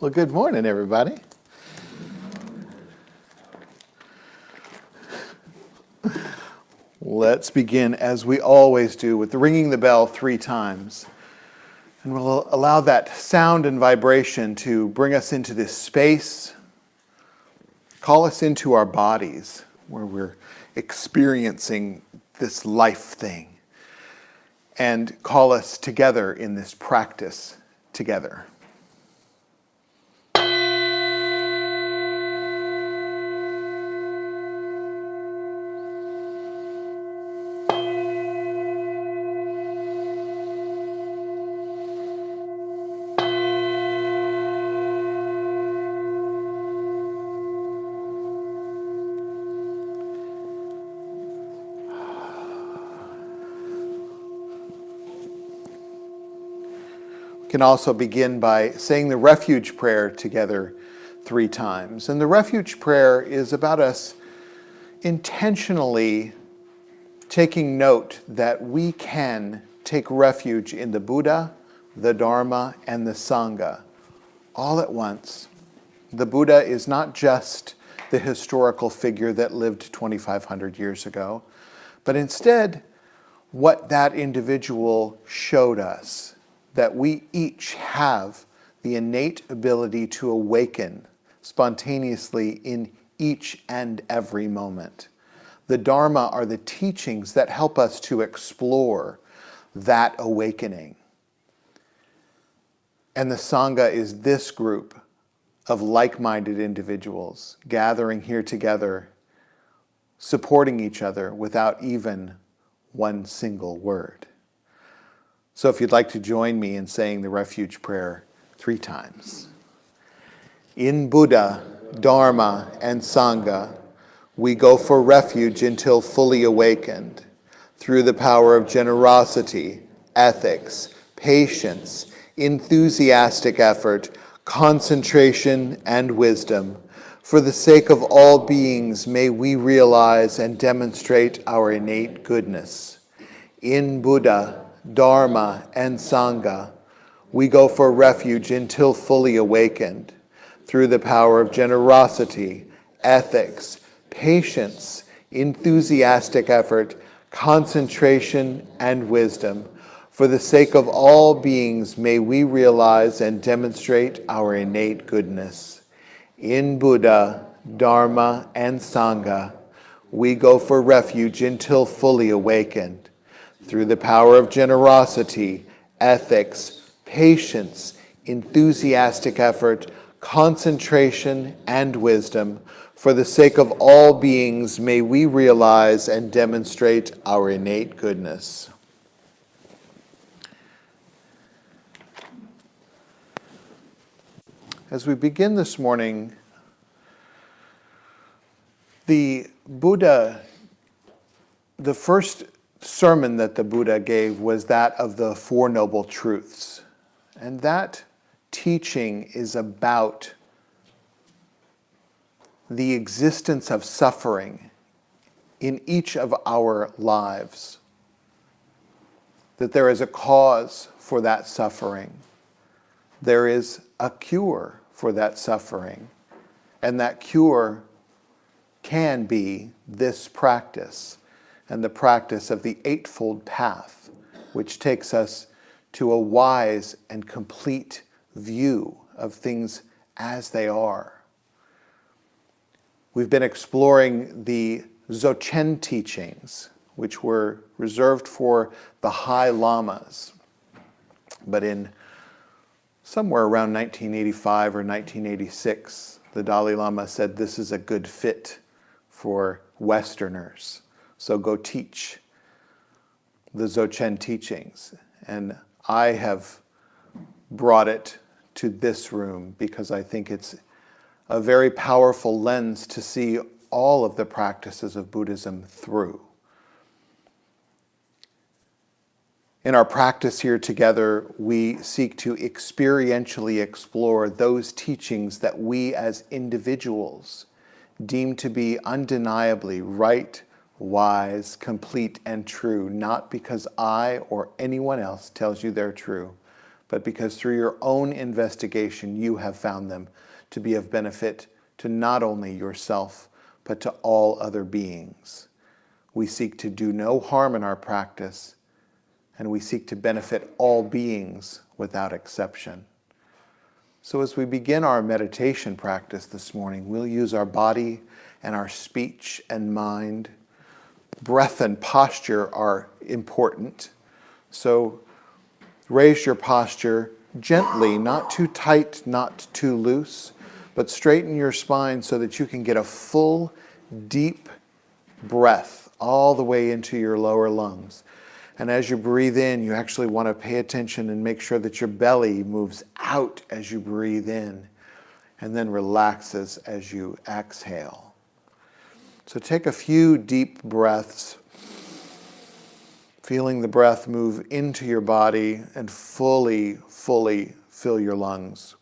Well, good morning, everybody. Let's begin, as we always do, with ringing the bell 3 times. And we'll allow that sound and vibration to bring us into this space, call us into our bodies, where we're experiencing this life thing, and call us together in this practice together. Can also begin by saying the refuge prayer together 3 times. And the refuge prayer is about us intentionally taking note that we can take refuge in the Buddha, the Dharma, and the Sangha all at once. The Buddha is not just the historical figure that lived 2,500 years ago, but instead what that individual showed us, that we each have the innate ability to awaken spontaneously in each and every moment. The Dharma are the teachings that help us to explore that awakening. And the Sangha is this group of like-minded individuals gathering here together, supporting each other without even one single word. So if you'd like to join me in saying the refuge prayer 3 times. In Buddha, Dharma, and Sangha, we go for refuge until fully awakened. Through the power of generosity, ethics, patience, enthusiastic effort, concentration, and wisdom, for the sake of all beings, may we realize and demonstrate our innate goodness. In Buddha, Dharma, and Sangha, we go for refuge until fully awakened. Through the power of generosity, ethics, patience, enthusiastic effort, concentration, and wisdom, for the sake of all beings, may we realize and demonstrate our innate goodness. In Buddha, Dharma, and Sangha, we go for refuge until fully awakened. Through the power of generosity, ethics, patience, enthusiastic effort, concentration, and wisdom, for the sake of all beings, may we realize and demonstrate our innate goodness. As we begin this morning, the first sermon that the Buddha gave was that of the Four Noble Truths. And that teaching is about the existence of suffering in each of our lives. That there is a cause for that suffering. There is a cure for that suffering. And that cure can be this practice, and the practice of the Eightfold Path, which takes us to a wise and complete view of things as they are. We've been exploring the Dzogchen teachings, which were reserved for the High Lamas. But in somewhere around 1985 or 1986, the Dalai Lama said, this is a good fit for Westerners. So go teach the Dzogchen teachings. And I have brought it to this room because I think it's a very powerful lens to see all of the practices of Buddhism through. In our practice here together, we seek to experientially explore those teachings that we as individuals deem to be undeniably right, wise, complete, and true, not because I or anyone else tells you they're true, but because through your own investigation you have found them to be of benefit to not only yourself, but to all other beings. We seek to do no harm in our practice, and we seek to benefit all beings without exception. So as we begin our meditation practice this morning, we'll use our body and our speech and mind. Breath and posture are important. So raise your posture gently, not too tight, not too loose, but straighten your spine so that you can get a full, deep breath all the way into your lower lungs. And as you breathe in, you actually want to pay attention and make sure that your belly moves out as you breathe in and then relaxes as you exhale. So take a few deep breaths, feeling the breath move into your body and fully fill your lungs.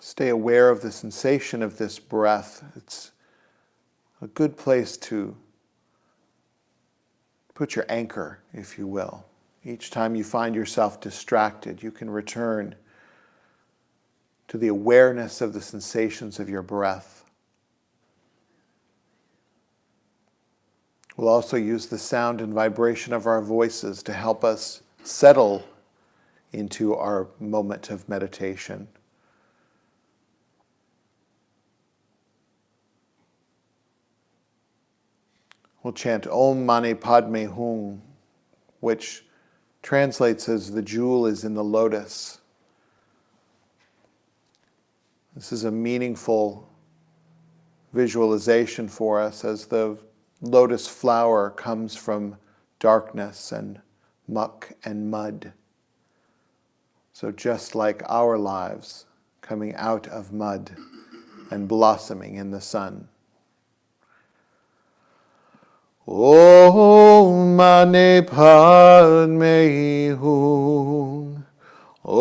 Stay aware of the sensation of this breath. It's a good place to put your anchor, if you will. Each time you find yourself distracted, you can return to the awareness of the sensations of your breath. We'll also use the sound and vibration of our voices to help us settle into our moment of meditation. We'll chant Om Mani Padme Hum, which translates as the jewel is in the lotus. This is a meaningful visualization for us as the lotus flower comes from darkness and muck and mud. So just like our lives coming out of mud and blossoming in the sun. Om Mani Padme Hum. Om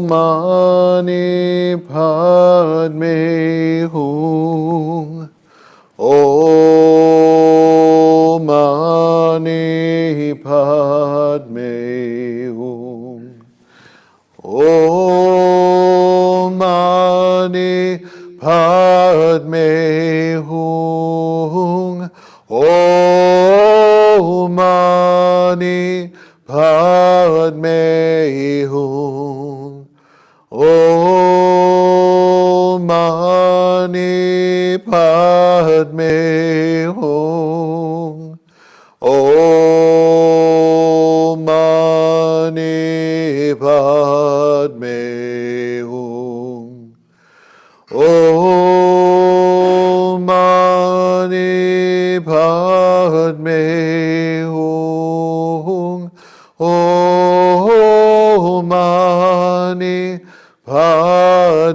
Mani Padme Hum. Om Mani Padme Hum. Om Mani Padme Hum. Om Mani Padme Hum. Om Mani Padme Hum. Om Mani Padme Hum. Om Mani Padme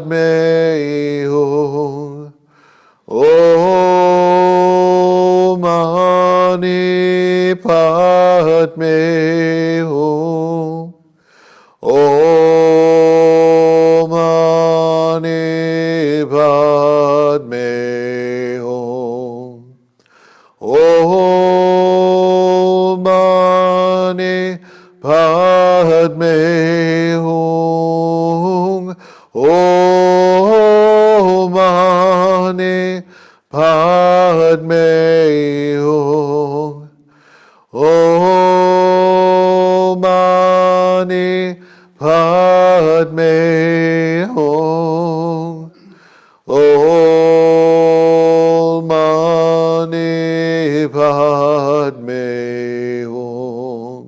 Hum. Om Mani Padme Hum. Om Mani Padme Hum. Om Mani Padme Hum. Om Mani Padme Hum. Om Mani Padme Hum. Om Mani Padme Hum. Om Mani Padme Hum.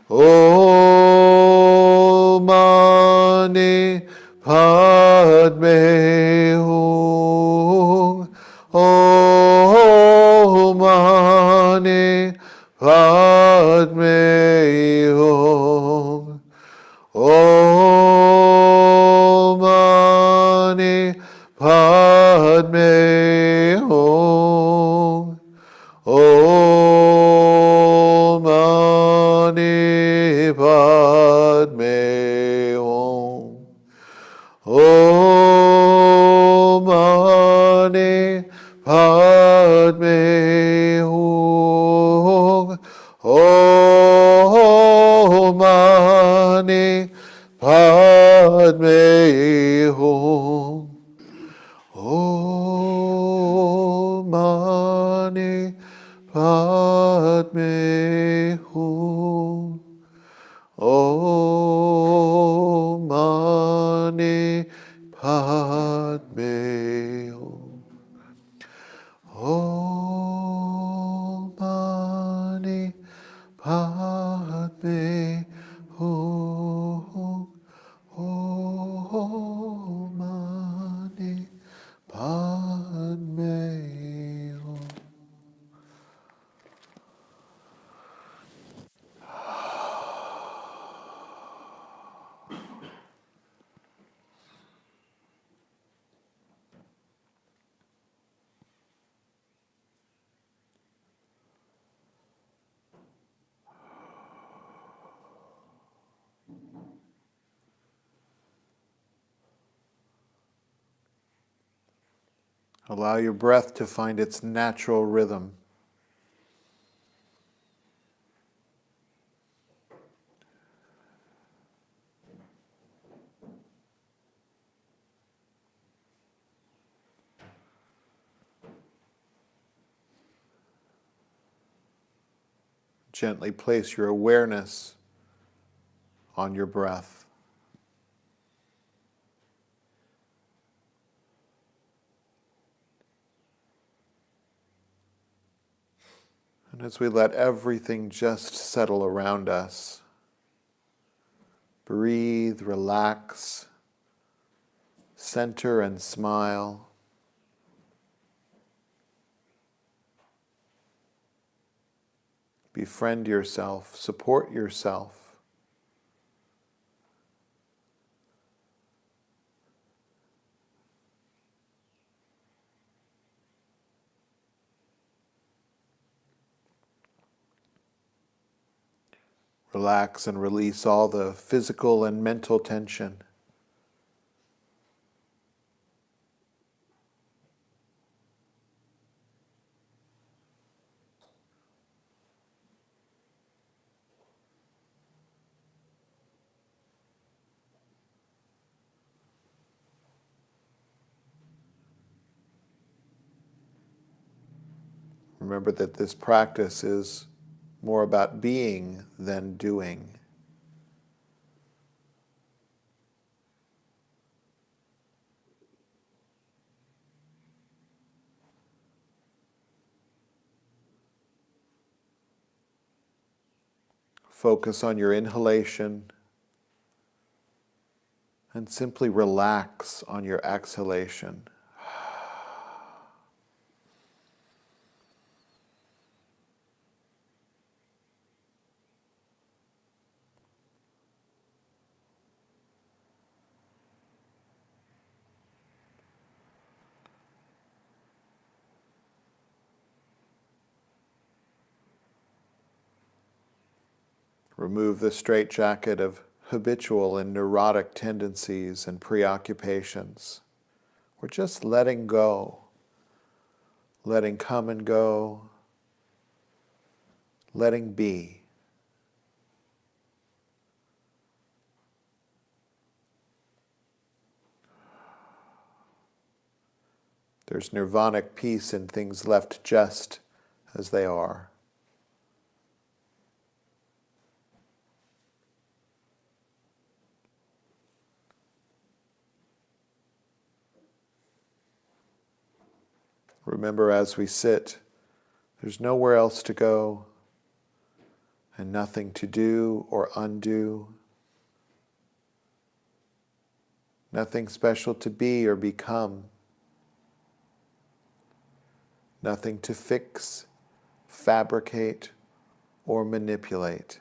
Om Mani Padme Hum. Om Mani Padme Hum. Om Mani Padme Hum. Padme Om Mani Padme Hum. Om Mani Padme Hum. Allow your breath to find its natural rhythm. Gently place your awareness on your breath. And as we let everything just settle around us, breathe, relax, center and smile. Befriend yourself, support yourself. Relax and release all the physical and mental tension. Remember that this practice is more about being than doing. Focus on your inhalation and simply relax on your exhalation. Remove the straitjacket of habitual and neurotic tendencies and preoccupations. We're just letting go, letting come and go, letting be. There's nirvanic peace in things left just as they are. Remember, as we sit, there's nowhere else to go and nothing to do or undo. Nothing special to be or become. Nothing to fix, fabricate, or manipulate.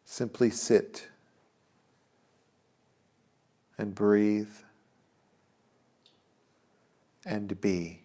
Simply sit and breathe and be.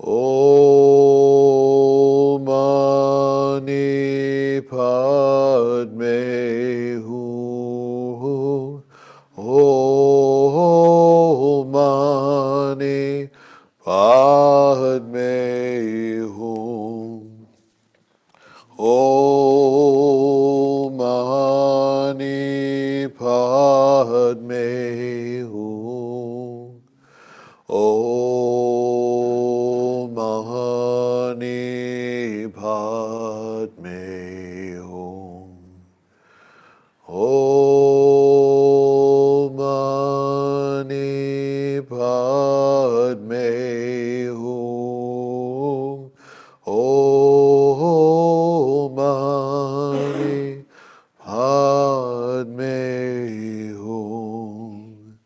Om Mani Padme Hum. Om Mani Padme Hum. Om Mani Padme Hum. Om Mani Padme Hum. Om Mani Padme Hum. Om Mani Padme Hum.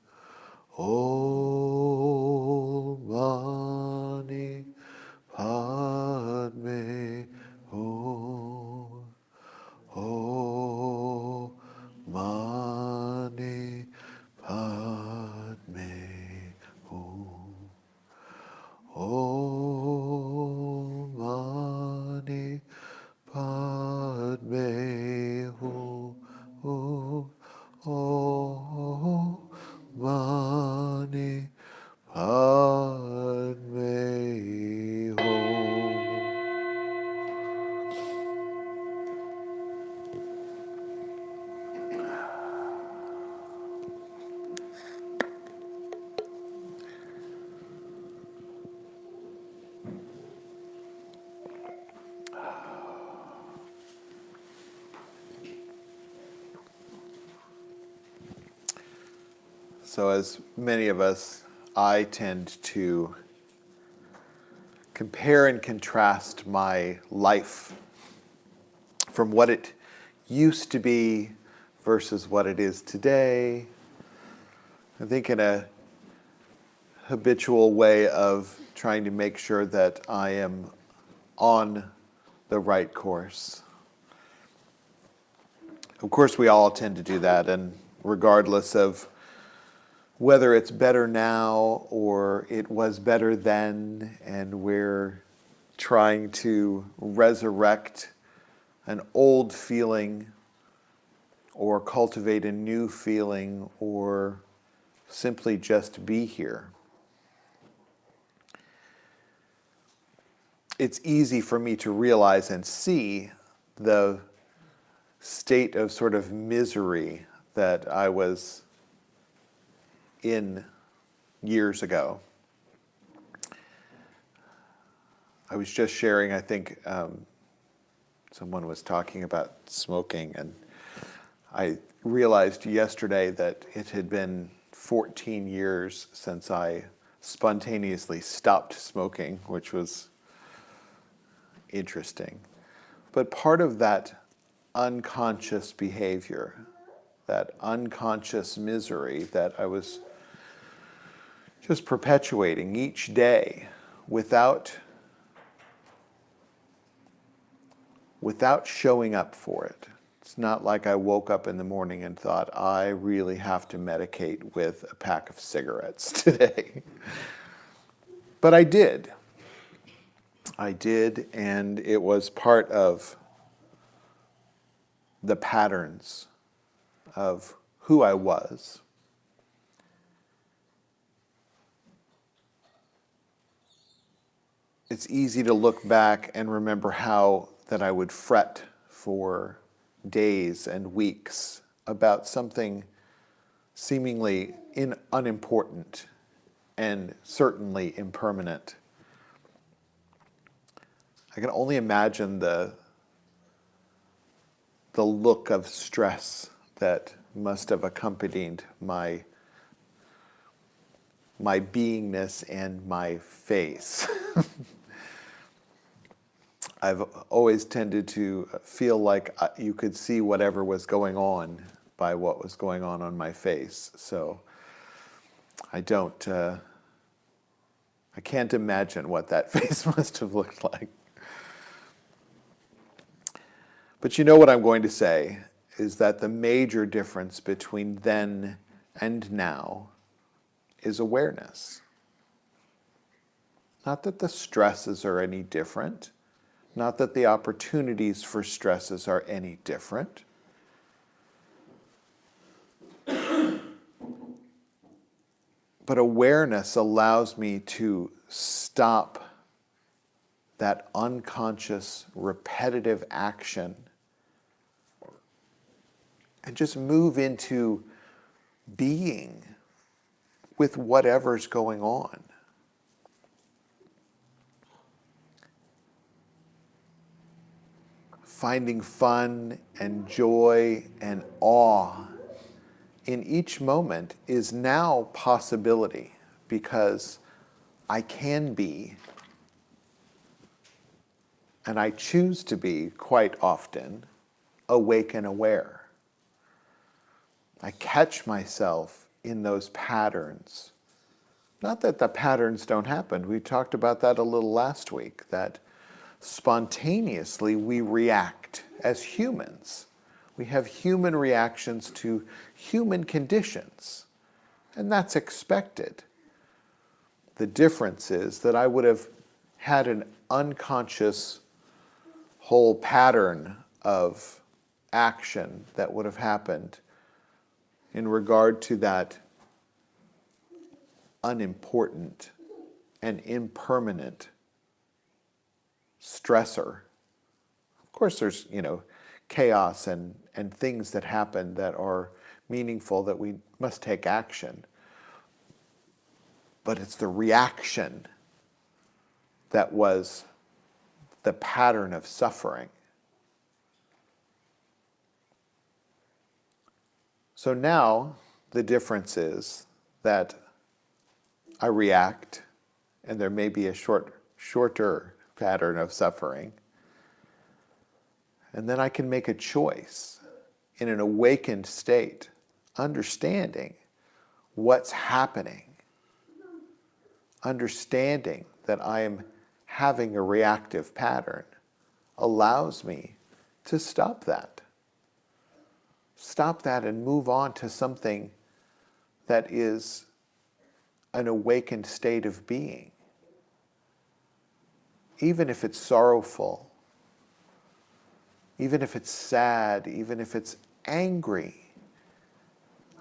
Om Mani Padme Hum. Om Mani Padme Hum. Om Mani Padme Hum. Om Mani Padme Hum. So as many of us, I tend to compare and contrast my life from what it used to be versus what it is today. I think in a habitual way of trying to make sure that I am on the right course. Of course, we all tend to do that, and regardless of whether it's better now or it was better then, and we're trying to resurrect an old feeling or cultivate a new feeling or simply just be here. It's easy for me to realize and see the state of sort of misery that I was in years ago. I was just sharing, I think someone was talking about smoking, and I realized yesterday that it had been 14 years since I spontaneously stopped smoking, which was interesting. But part of that unconscious behavior, that unconscious misery that I was just perpetuating each day without showing up for it. It's not like I woke up in the morning and thought, I really have to medicate with a pack of cigarettes today. But I did. And it was part of the patterns of who I was. It's easy to look back and remember how that I would fret for days and weeks about something seemingly unimportant and certainly impermanent. I can only imagine the look of stress that must have accompanied my beingness and my face. I've always tended to feel like you could see whatever was going on by what was going on my face. So I can't imagine what that face must have looked like. But you know what I'm going to say is that the major difference between then and now is awareness. Not that the stresses are any different. Not that the opportunities for stresses are any different. But awareness allows me to stop that unconscious, repetitive action and just move into being with whatever's going on. Finding fun and joy and awe in each moment is now possibility, because I can be, and I choose to be quite often, awake and aware. I catch myself in those patterns. Not that the patterns don't happen. We talked about that a little last week, that spontaneously we react as humans. We have human reactions to human conditions, and that's expected. The difference is that I would have had an unconscious whole pattern of action that would have happened in regard to that unimportant and impermanent stressor. Of course, there's, chaos and things that happen that are meaningful that we must take action. But it's the reaction that was the pattern of suffering. So now the difference is that I react, and there may be a shorter pattern of suffering. And then I can make a choice in an awakened state, understanding what's happening, understanding that I am having a reactive pattern allows me to stop that. Stop that and move on to something that is an awakened state of being. Even if it's sorrowful, even if it's sad, even if it's angry,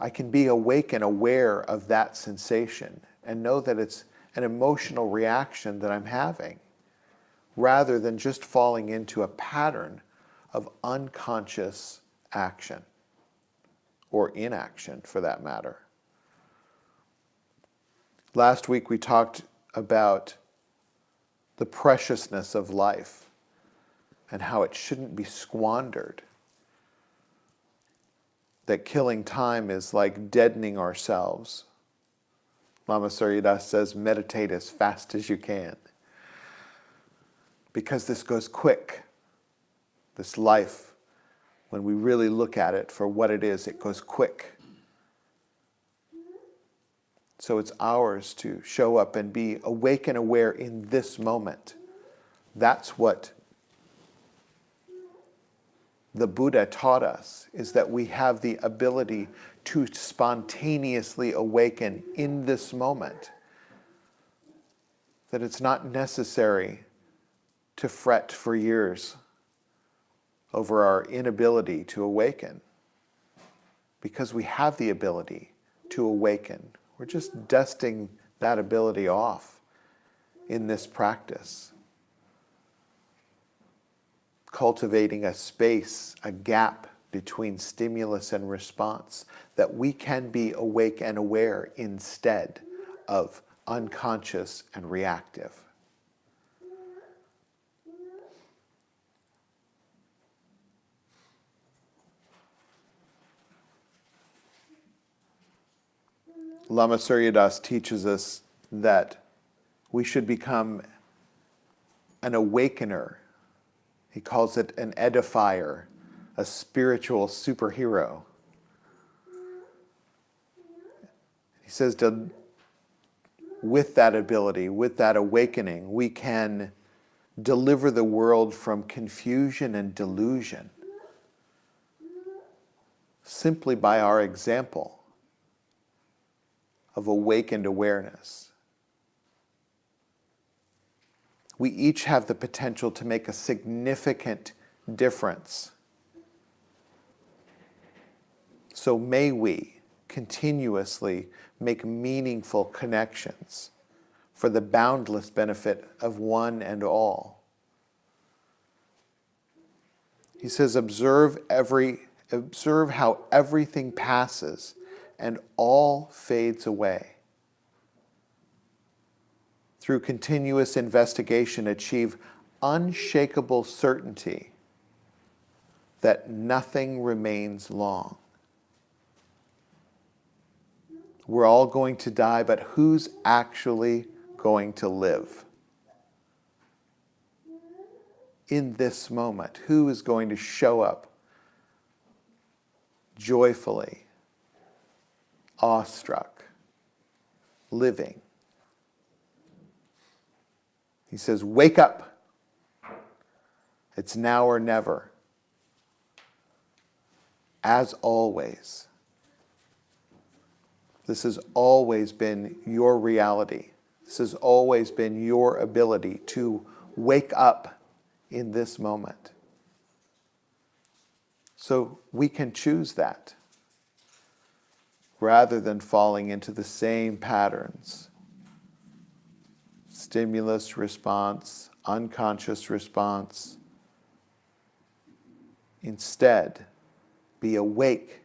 I can be awake and aware of that sensation and know that it's an emotional reaction that I'm having, rather than just falling into a pattern of unconscious action, or inaction for that matter. Last week we talked about the preciousness of life and how it shouldn't be squandered. That killing time is like deadening ourselves. Lama Surya Das says, meditate as fast as you can. Because this goes quick. This life, when we really look at it for what it is, it goes quick. So it's ours to show up and be awake and aware in this moment. That's what the Buddha taught us, is that we have the ability to spontaneously awaken in this moment. That it's not necessary to fret for years over our inability to awaken, because we have the ability to awaken. We're just dusting that ability off in this practice. Cultivating a space, a gap between stimulus and response, that we can be awake and aware instead of unconscious and reactive. Lama Surya Das teaches us that we should become an awakener. He calls it an edifier, a spiritual superhero. He says with that ability, with that awakening, we can deliver the world from confusion and delusion simply by our example of awakened awareness. We each have the potential to make a significant difference. So may we continuously make meaningful connections for the boundless benefit of one and all. He says, observe how everything passes and all fades away. Through continuous investigation, achieve unshakable certainty that nothing remains long. We're all going to die, but who's actually going to live? In this moment, who is going to show up joyfully, awestruck, living? He says, wake up. It's now or never. As always. This has always been your reality. This has always been your ability to wake up in this moment. So we can choose that rather than falling into the same patterns. Stimulus response, unconscious response. Instead, be awake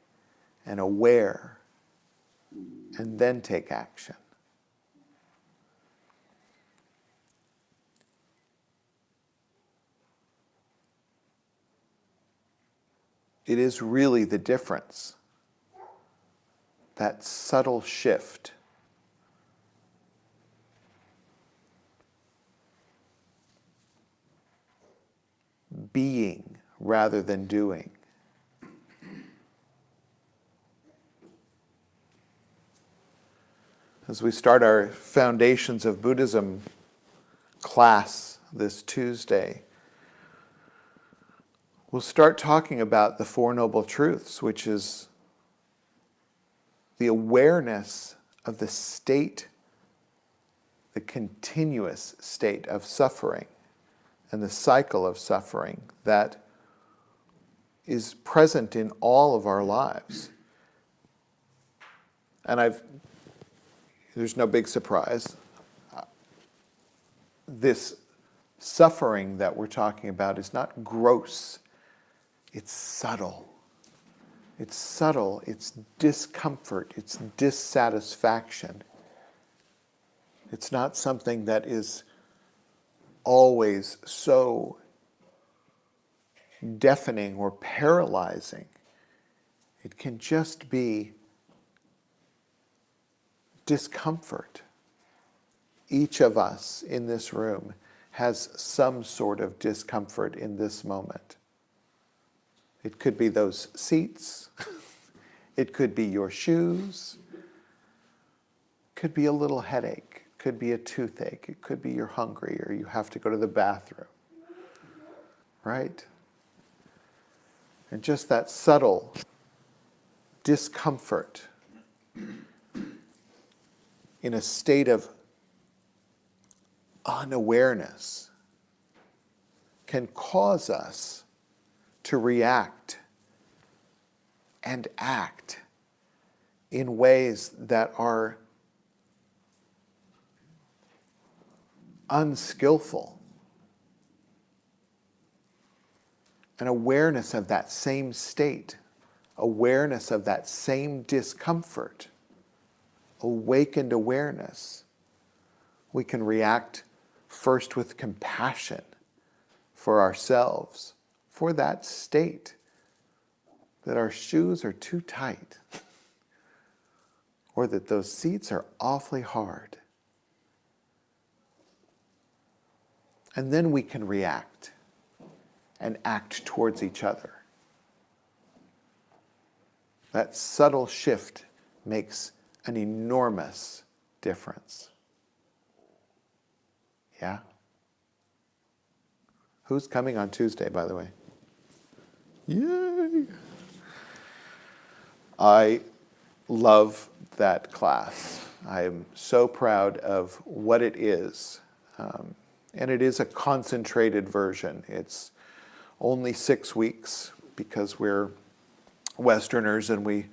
and aware, and then take action. It is really the difference, that subtle shift. Being rather than doing. As we start our Foundations of Buddhism class this Tuesday, we'll start talking about the Four Noble Truths, which is the awareness of the state, the continuous state of suffering and the cycle of suffering that is present in all of our lives. And there's no big surprise. This suffering that we're talking about is not gross. It's subtle. It's subtle. It's discomfort. It's dissatisfaction. It's not something that is always so deafening or paralyzing. It can just be discomfort. Each of us in this room has some sort of discomfort in this moment. It could be those seats. It could be your shoes. It could be a little headache. It could be a toothache. It could be you're hungry or you have to go to the bathroom. Right? And just that subtle discomfort in a state of unawareness can cause us to react and act in ways that are unskillful. An awareness of that same state, awareness of that same discomfort, awakened awareness, we can react first with compassion for ourselves, for that state, that our shoes are too tight, or that those seats are awfully hard. And then we can react and act towards each other. That subtle shift makes an enormous difference. Yeah? Who's coming on Tuesday, by the way? Yay! I love that class. I am so proud of what it is. And it is a concentrated version. It's only 6 weeks because we're Westerners and we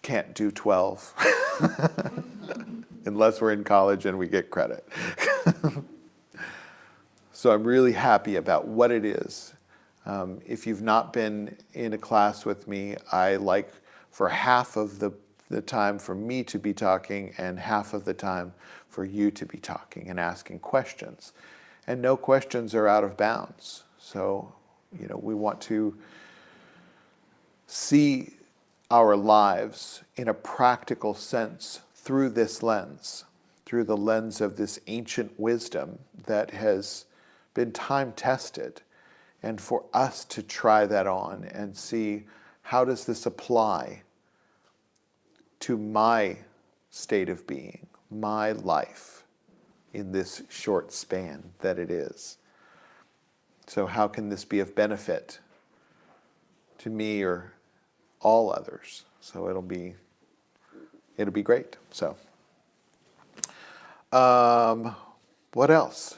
can't do 12 unless we're in college and we get credit. So I'm really happy about what it is. If you've not been in a class with me, I like for half of the time for me to be talking and half of the time for you to be talking and asking questions. And no questions are out of bounds. So, we want to see our lives in a practical sense through this lens, through the lens of this ancient wisdom that has been time-tested, and for us to try that on and see how does this apply to my state of being, my life in this short span that it is. So how can this be of benefit to me or all others? So it'll be great. So what else?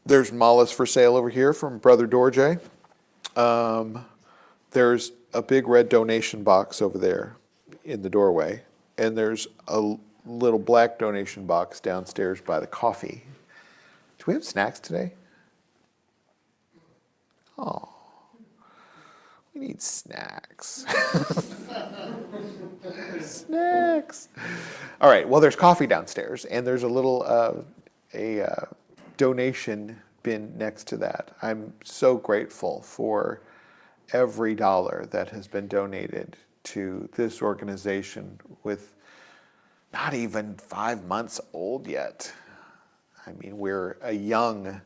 There's malas for sale over here from Brother Dorje. There's a big red donation box over there in the doorway, and there's a little black donation box downstairs by the coffee. Do we have snacks today? Oh, we need snacks. Snacks. All right, well, there's coffee downstairs, and there's a little donation bin next to that. I'm so grateful for every dollar that has been donated to this organization with not even 5 months old yet. I mean, we're a young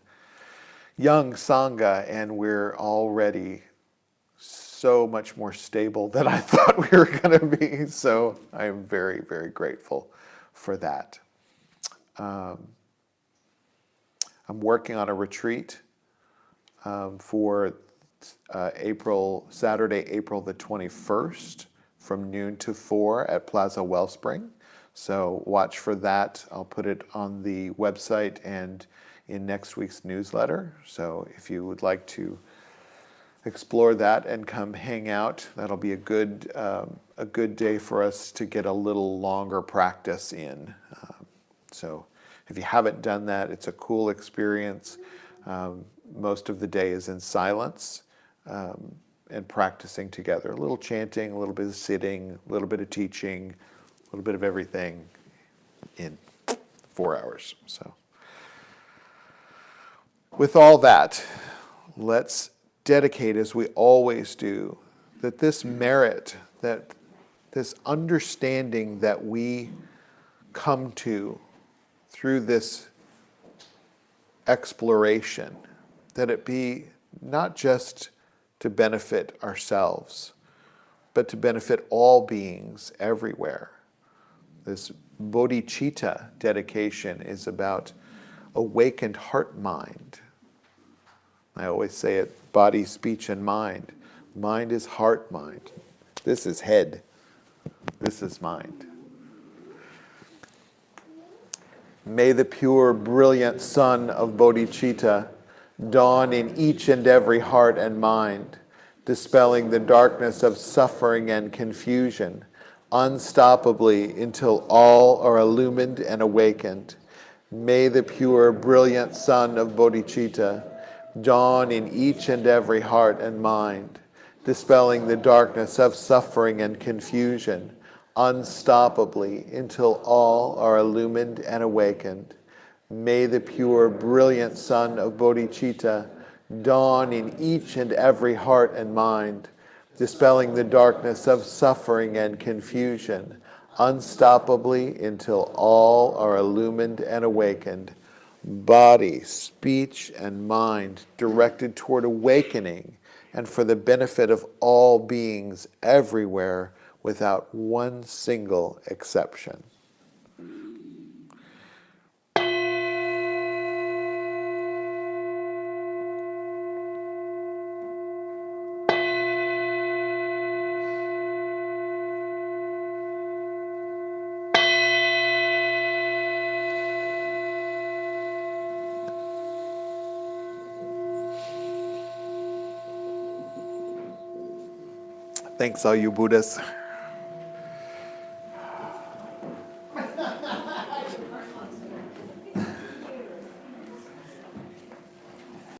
Sangha, and we're already so much more stable than I thought we were going to be. So I'm very, very grateful for that. I'm working on a retreat for Saturday, April the 21st from noon to 4 at Plaza Wellspring. So watch for that. I'll put it on the website and in next week's newsletter. So if you would like to explore that and come hang out, that'll be a good day for us to get a little longer practice in. So if you haven't done that, it's a cool experience. Most of the day is in silence and practicing together. A little chanting, a little bit of sitting, a little bit of teaching, a little bit of everything in 4 hours. So with all that, let's dedicate, as we always do, that this merit, that this understanding that we come to through this exploration, that it be not just to benefit ourselves, but to benefit all beings everywhere. This bodhicitta dedication is about awakened heart-mind. I always say it, body, speech, and mind. Mind is heart-mind. This is head. This is mind. May the pure, brilliant sun of bodhicitta dawn in each and every heart and mind, dispelling the darkness of suffering and confusion, unstoppably until all are illumined and awakened. May the pure, brilliant sun of bodhicitta dawn in each and every heart and mind, dispelling the darkness of suffering and confusion, unstoppably until all are illumined and awakened. May the pure, brilliant sun of bodhicitta dawn in each and every heart and mind, dispelling the darkness of suffering and confusion, unstoppably until all are illumined and awakened. Body, speech, and mind directed toward awakening and for the benefit of all beings everywhere without one single exception. Thanks, all you Buddhists.